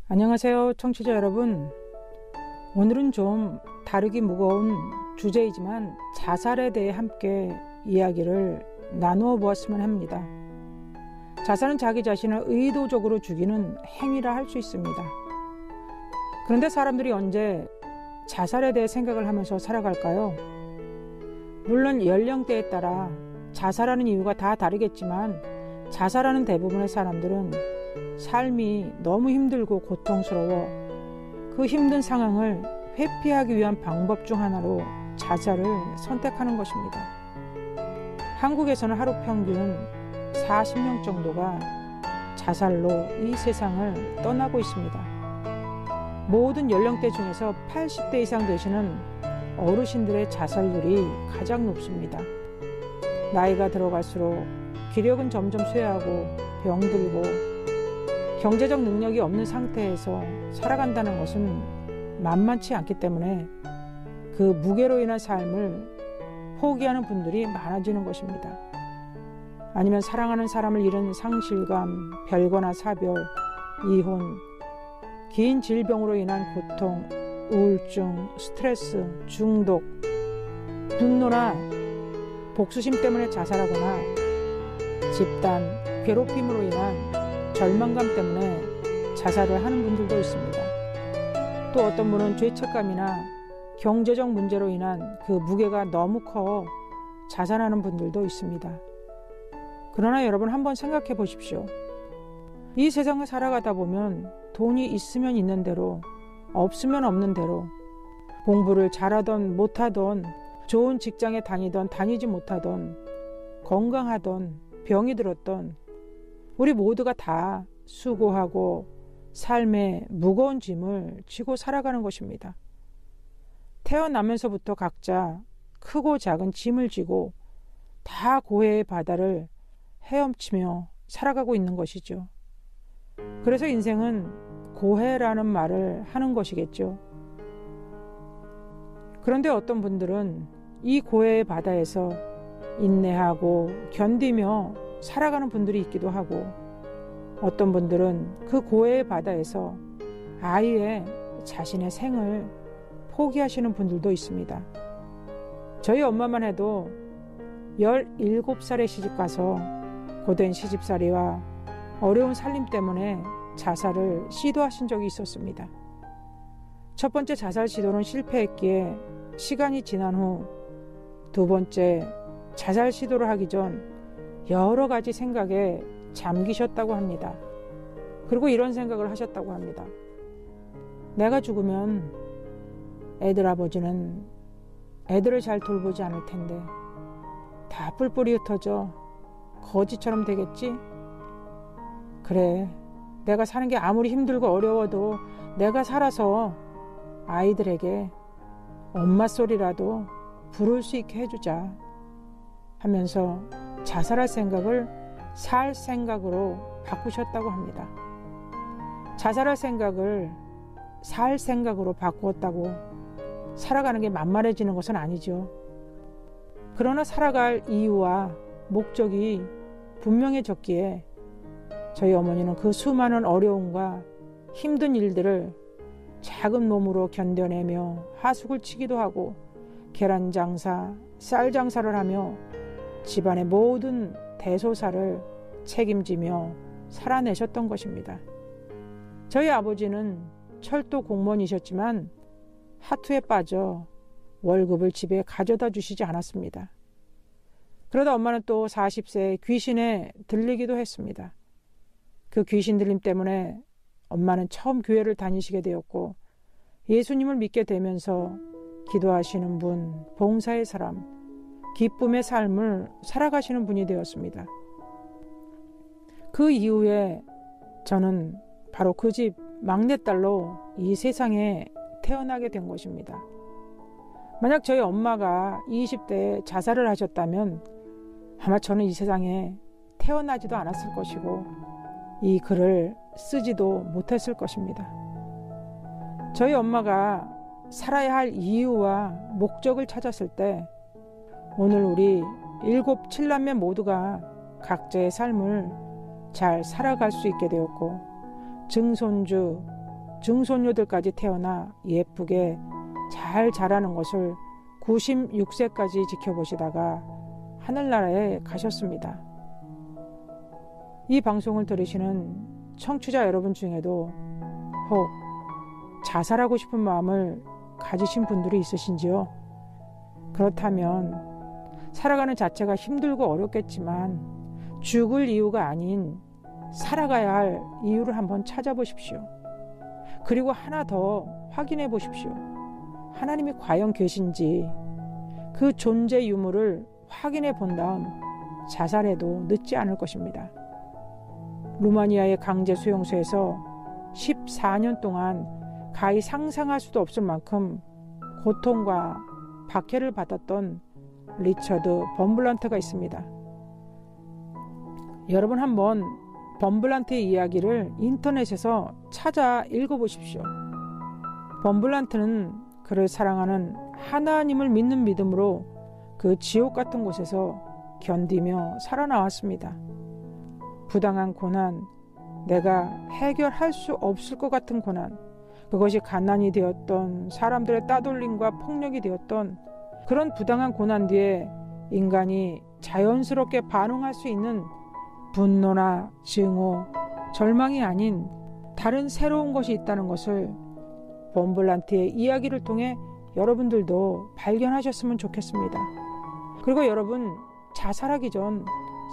안녕하세요, 청취자 여러분. 오늘은 좀 다루기 무거운 주제이지만 자살에 대해 함께 이야기를 나누어 보았으면 합니다. 자살은 자기 자신을 의도적으로 죽이는 행위라 할 수 있습니다. 그런데 사람들이 언제 자살에 대해 생각을 하면서 살아갈까요? 물론 연령대에 따라 자살하는 이유가 다 다르겠지만 자살하는 대부분의 사람들은 삶이 너무 힘들고 고통스러워 그 힘든 상황을 회피하기 위한 방법 중 하나로 자살을 선택하는 것입니다. 한국에서는 하루 평균 40명 정도가 자살로 이 세상을 떠나고 있습니다. 모든 연령대 중에서 80대 이상 되시는 어르신들의 자살률이 가장 높습니다. 나이가 들어갈수록 기력은 점점 쇠하고 병들고 경제적 능력이 없는 상태에서 살아간다는 것은 만만치 않기 때문에 그 무게로 인한 삶을 포기하는 분들이 많아지는 것입니다. 아니면 사랑하는 사람을 잃은 상실감, 별거나 사별, 이혼, 긴 질병으로 인한 고통, 우울증, 스트레스, 중독, 분노나 복수심 때문에 자살하거나 집단, 괴롭힘으로 인한 절망감 때문에 자살을 하는 분들도 있습니다. 또 어떤 분은 죄책감이나 경제적 문제로 인한 그 무게가 너무 커 자살하는 분들도 있습니다. 그러나 여러분 한번 생각해 보십시오. 이 세상을 살아가다 보면 돈이 있으면 있는 대로, 없으면 없는 대로, 공부를 잘하던 못하던, 좋은 직장에 다니던 다니지 못하던, 건강하던 병이 들었던 우리 모두가 다 수고하고 삶의 무거운 짐을 지고 살아가는 것입니다. 태어나면서부터 각자 크고 작은 짐을 지고 다 고해의 바다를 헤엄치며 살아가고 있는 것이죠. 그래서 인생은 고해라는 말을 하는 것이겠죠. 그런데 어떤 분들은 이 고해의 바다에서 인내하고 견디며 살아가는 분들이 있기도 하고 어떤 분들은 그 고해의 바다에서 아예 자신의 생을 포기하시는 분들도 있습니다. 저희 엄마만 해도 17살에 시집가서 고된 시집살이와 어려운 살림 때문에 자살을 시도하신 적이 있었습니다. 첫 번째 자살 시도는 실패했기에 시간이 지난 후 두 번째 자살 시도를 하기 전 여러 가지 생각에 잠기셨다고 합니다. 그리고 이런 생각을 하셨다고 합니다. 내가 죽으면 애들 아버지는 애들을 잘 돌보지 않을 텐데 다 뿔뿔이 흩어져 거지처럼 되겠지? 그래, 내가 사는 게 아무리 힘들고 어려워도 내가 살아서 아이들에게 엄마 소리라도 부를 수 있게 해주자 하면서 자살할 생각을 살 생각으로 바꾸셨다고 합니다. 자살할 생각을 살 생각으로 바꾸었다고 살아가는 게 만만해지는 것은 아니죠. 그러나 살아갈 이유와 목적이 분명해졌기에 저희 어머니는 그 수많은 어려움과 힘든 일들을 작은 몸으로 견뎌내며 하숙을 치기도 하고 계란 장사, 쌀 장사를 하며 집안의 모든 대소사를 책임지며 살아내셨던 것입니다. 저희 아버지는 철도 공무원이셨지만 하투에 빠져 월급을 집에 가져다 주시지 않았습니다. 그러다 엄마는 또 40세에 귀신에 들리기도 했습니다. 그 귀신 들림 때문에 엄마는 처음 교회를 다니시게 되었고 예수님을 믿게 되면서 기도하시는 분, 봉사의 사람, 기쁨의 삶을 살아가시는 분이 되었습니다. 그 이후에 저는 바로 그 집 막내딸로 이 세상에 태어나게 된 것입니다. 만약 저희 엄마가 20대에 자살을 하셨다면 아마 저는 이 세상에 태어나지도 않았을 것이고 이 글을 쓰지도 못했을 것입니다. 저희 엄마가 살아야 할 이유와 목적을 찾았을 때 오늘 우리 7, 7남매 모두가 각자의 삶을 잘 살아갈 수 있게 되었고 증손주, 증손녀들까지 태어나 예쁘게 잘 자라는 것을 96세까지 지켜보시다가 하늘나라에 가셨습니다. 이 방송을 들으시는 청취자 여러분 중에도 혹 자살하고 싶은 마음을 가지신 분들이 있으신지요? 그렇다면 살아가는 자체가 힘들고 어렵겠지만 죽을 이유가 아닌 살아가야 할 이유를 한번 찾아보십시오. 그리고 하나 더 확인해 보십시오. 하나님이 과연 계신지 그 존재 유무를 확인해 본 다음 자살해도 늦지 않을 것입니다. 루마니아의 강제 수용소에서 14년 동안 가히 상상할 수도 없을 만큼 고통과 박해를 받았던 리처드 범블란트가 있습니다. 여러분 한번 범블란트의 이야기를 인터넷에서 찾아 읽어보십시오. 범블란트는 그를 사랑하는 하나님을 믿는 믿음으로 그 지옥 같은 곳에서 견디며 살아나왔습니다. 부당한 고난, 내가 해결할 수 없을 것 같은 고난, 그것이 가난이 되었던 사람들의 따돌림과 폭력이 되었던 그런 부당한 고난 뒤에 인간이 자연스럽게 반응할 수 있는 분노나 증오, 절망이 아닌 다른 새로운 것이 있다는 것을 범블란트의 이야기를 통해 여러분들도 발견하셨으면 좋겠습니다. 그리고 여러분, 자살하기 전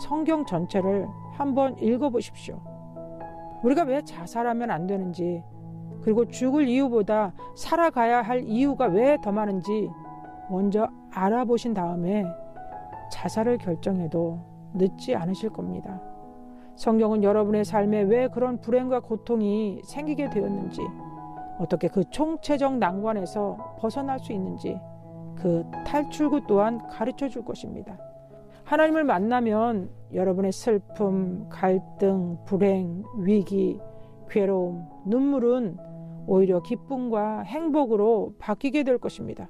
성경 전체를 한번 읽어보십시오. 우리가 왜 자살하면 안 되는지, 그리고 죽을 이유보다 살아가야 할 이유가 왜 더 많은지 먼저 알아보신 다음에 자살을 결정해도 늦지 않으실 겁니다. 성경은 여러분의 삶에 왜 그런 불행과 고통이 생기게 되었는지, 어떻게 그 총체적 난관에서 벗어날 수 있는지 그 탈출구 또한 가르쳐 줄 것입니다. 하나님을 만나면 여러분의 슬픔, 갈등, 불행, 위기, 괴로움, 눈물은 오히려 기쁨과 행복으로 바뀌게 될 것입니다.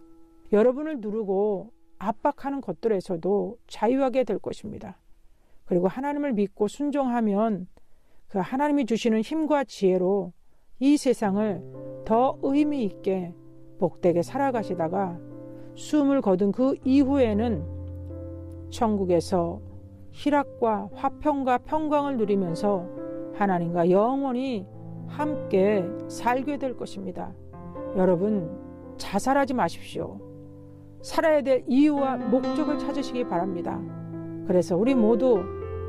여러분을 누르고 압박하는 것들에서도 자유하게 될 것입니다. 그리고 하나님을 믿고 순종하면 그 하나님이 주시는 힘과 지혜로 이 세상을 더 의미 있게 복되게 살아가시다가 숨을 거둔 그 이후에는 천국에서 희락과 화평과 평강을 누리면서 하나님과 영원히 함께 살게 될 것입니다. 여러분, 자살하지 마십시오. 살아야 될 이유와 목적을 찾으시기 바랍니다. 그래서 우리 모두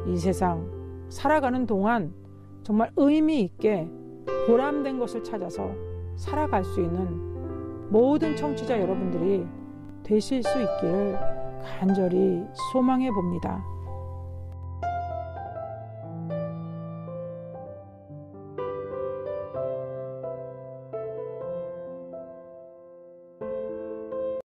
이 세상 살아가는 동안 정말 의미 있게 보람된 것을 찾아서 살아갈 수 있는 모든 청취자 여러분들이 되실 수 있기를 간절히 소망해 봅니다.